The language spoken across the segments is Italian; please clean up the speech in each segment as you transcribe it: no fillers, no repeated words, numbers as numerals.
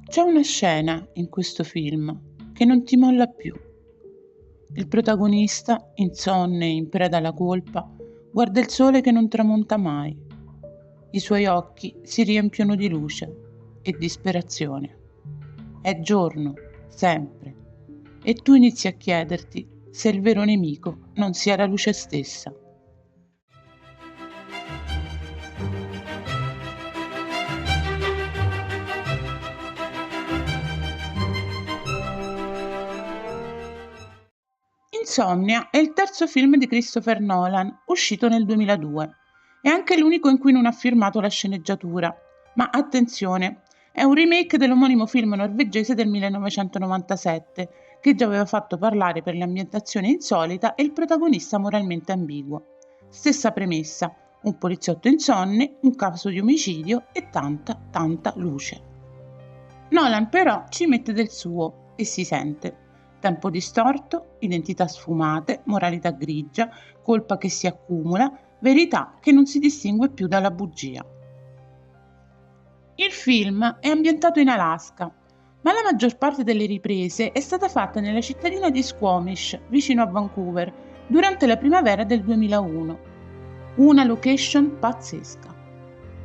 C'è una scena in questo film che non ti molla più. Il protagonista, insonne e in preda alla colpa, guarda il sole che non tramonta mai. I suoi occhi si riempiono di luce e disperazione. È giorno, sempre, e tu inizi a chiederti se il vero nemico non sia la luce stessa. Insomnia è il terzo film di Christopher Nolan, uscito nel 2002. È anche l'unico in cui non ha firmato la sceneggiatura. Ma attenzione, è un remake dell'omonimo film norvegese del 1997, che già aveva fatto parlare per l'ambientazione insolita e il protagonista moralmente ambiguo. Stessa premessa, un poliziotto insonne, un caso di omicidio e tanta luce. Nolan però ci mette del suo e si sente. Tempo distorto, identità sfumate, moralità grigia, colpa che si accumula, verità che non si distingue più dalla bugia. Il film è ambientato in Alaska, ma la maggior parte delle riprese è stata fatta nella cittadina di Squamish, vicino a Vancouver, durante la primavera del 2001. Una location pazzesca.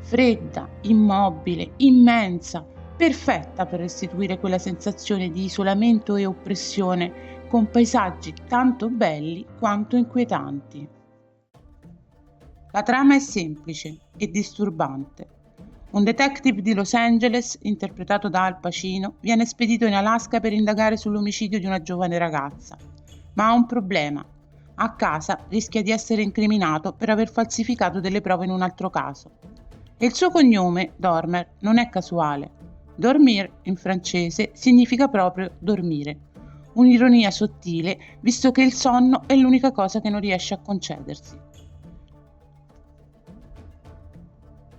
Fredda, immobile, immensa, perfetta per restituire quella sensazione di isolamento e oppressione, con paesaggi tanto belli quanto inquietanti. La trama è semplice e disturbante. Un detective di Los Angeles, interpretato da Al Pacino, viene spedito in Alaska per indagare sull'omicidio di una giovane ragazza. Ma ha un problema. A casa rischia di essere incriminato per aver falsificato delle prove in un altro caso. E il suo cognome, Dormer, non è casuale. Dormir, in francese, significa proprio dormire. Un'ironia sottile, visto che il sonno è l'unica cosa che non riesce a concedersi.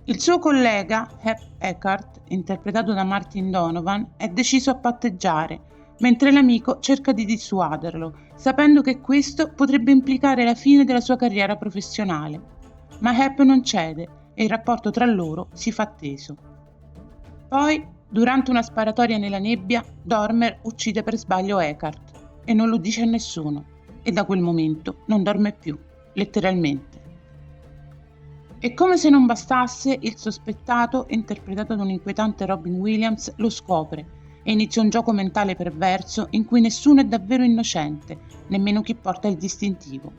Il suo collega, Hep Eckhart, interpretato da Martin Donovan, è deciso a patteggiare, mentre l'amico cerca di dissuaderlo, sapendo che questo potrebbe implicare la fine della sua carriera professionale. Ma Hep non cede e il rapporto tra loro si fa teso. Poi, durante una sparatoria nella nebbia, Dormer uccide per sbaglio Eckhart e non lo dice a nessuno, e da quel momento non dorme più, letteralmente. E come se non bastasse, il sospettato, interpretato da un inquietante Robin Williams, lo scopre e inizia un gioco mentale perverso in cui nessuno è davvero innocente, nemmeno chi porta il distintivo.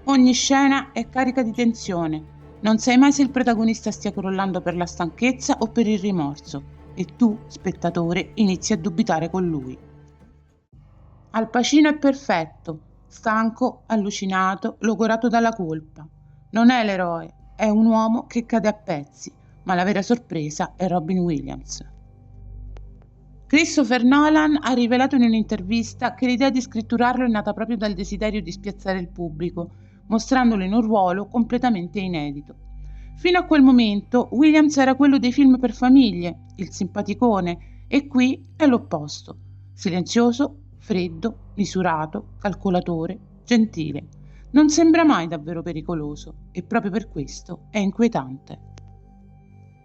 Ogni scena è carica di tensione. Non sai mai se il protagonista stia crollando per la stanchezza o per il rimorso, e tu, spettatore, inizi a dubitare con lui. Al Pacino è perfetto, stanco, allucinato, logorato dalla colpa. Non è l'eroe, è un uomo che cade a pezzi, ma la vera sorpresa è Robin Williams. Christopher Nolan ha rivelato in un'intervista che l'idea di scritturarlo è nata proprio dal desiderio di spiazzare il pubblico, mostrandolo in un ruolo completamente inedito. Fino a quel momento Williams era quello dei film per famiglie, il simpaticone, e qui è l'opposto: silenzioso, freddo, misurato, calcolatore, gentile. Non sembra mai davvero pericoloso e proprio per questo è inquietante.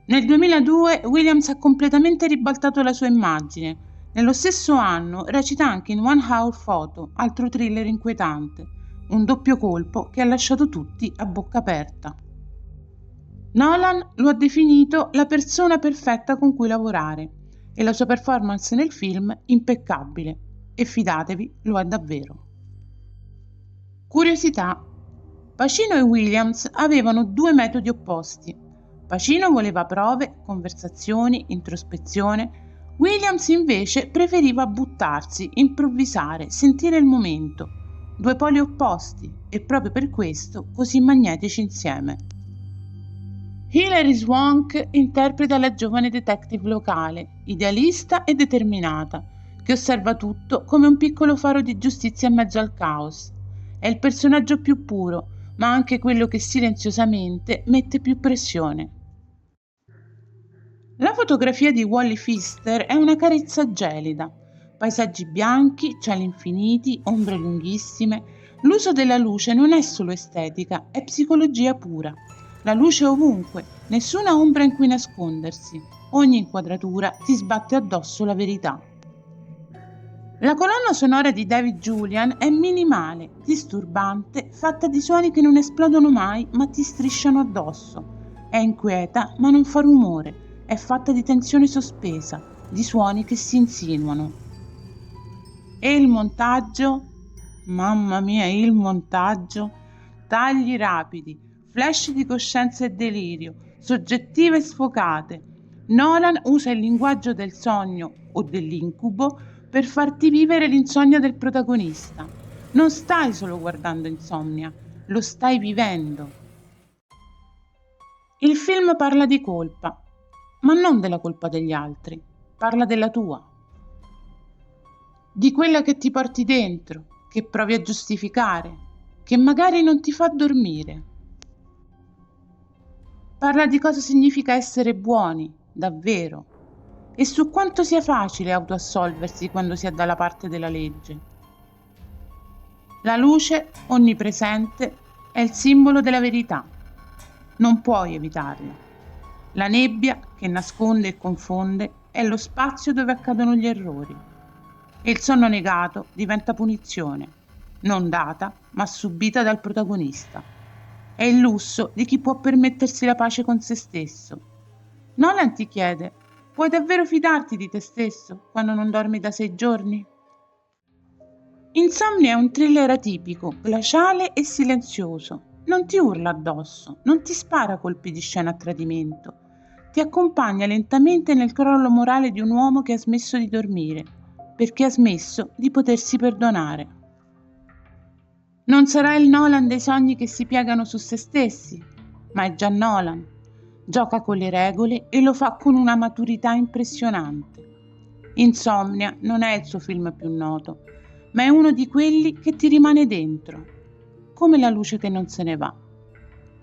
Nel 2002 Williams ha completamente ribaltato la sua immagine. Nello stesso anno recita anche in One Hour Photo, altro thriller inquietante, un doppio colpo che ha lasciato tutti a bocca aperta. Nolan lo ha definito la persona perfetta con cui lavorare e la sua performance nel film impeccabile, e fidatevi, lo è davvero. Curiosità: Pacino e Williams avevano due metodi opposti. Pacino voleva prove, conversazioni, introspezione. Williams invece preferiva buttarsi, improvvisare, sentire il momento. Due poli opposti e proprio per questo così magnetici insieme. Hilary Swank interpreta la giovane detective locale, idealista e determinata, che osserva tutto come un piccolo faro di giustizia in mezzo al caos. È il personaggio più puro, ma anche quello che silenziosamente mette più pressione. La fotografia di Wally Pfister è una carezza gelida. Paesaggi bianchi, cieli infiniti, ombre lunghissime. L'uso della luce non è solo estetica, è psicologia pura. La luce ovunque, nessuna ombra in cui nascondersi. Ogni inquadratura ti sbatte addosso la verità. La colonna sonora di David Julian è minimale, disturbante, fatta di suoni che non esplodono mai ma ti strisciano addosso. È inquieta ma non fa rumore, è fatta di tensione sospesa, di suoni che si insinuano. E il montaggio? Mamma mia, il montaggio! Tagli rapidi, flash di coscienza e delirio, soggettive sfocate. Nolan usa il linguaggio del sogno o dell'incubo per farti vivere l'insonnia del protagonista. Non stai solo guardando Insomnia, lo stai vivendo. Il film parla di colpa, ma non della colpa degli altri, parla della tua. Di quella che ti porti dentro, che provi a giustificare, che magari non ti fa dormire. Parla di cosa significa essere buoni, davvero, e su quanto sia facile autoassolversi quando si è dalla parte della legge. La luce, onnipresente, è il simbolo della verità. Non puoi evitarla. La nebbia, che nasconde e confonde, è lo spazio dove accadono gli errori. E il sonno negato diventa punizione, non data, ma subita dal protagonista. È il lusso di chi può permettersi la pace con se stesso. Nolan ti chiede: puoi davvero fidarti di te stesso quando non dormi da 6 giorni? Insomnia è un thriller atipico, glaciale e silenzioso. Non ti urla addosso, non ti spara colpi di scena a tradimento. Ti accompagna lentamente nel crollo morale di un uomo che ha smesso di dormire, perché ha smesso di potersi perdonare. Non sarà il Nolan dei sogni che si piegano su se stessi, ma è già Nolan. Gioca con le regole e lo fa con una maturità impressionante. Insomnia non è il suo film più noto, ma è uno di quelli che ti rimane dentro, come la luce che non se ne va.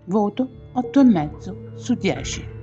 Voto 8,5 su 10.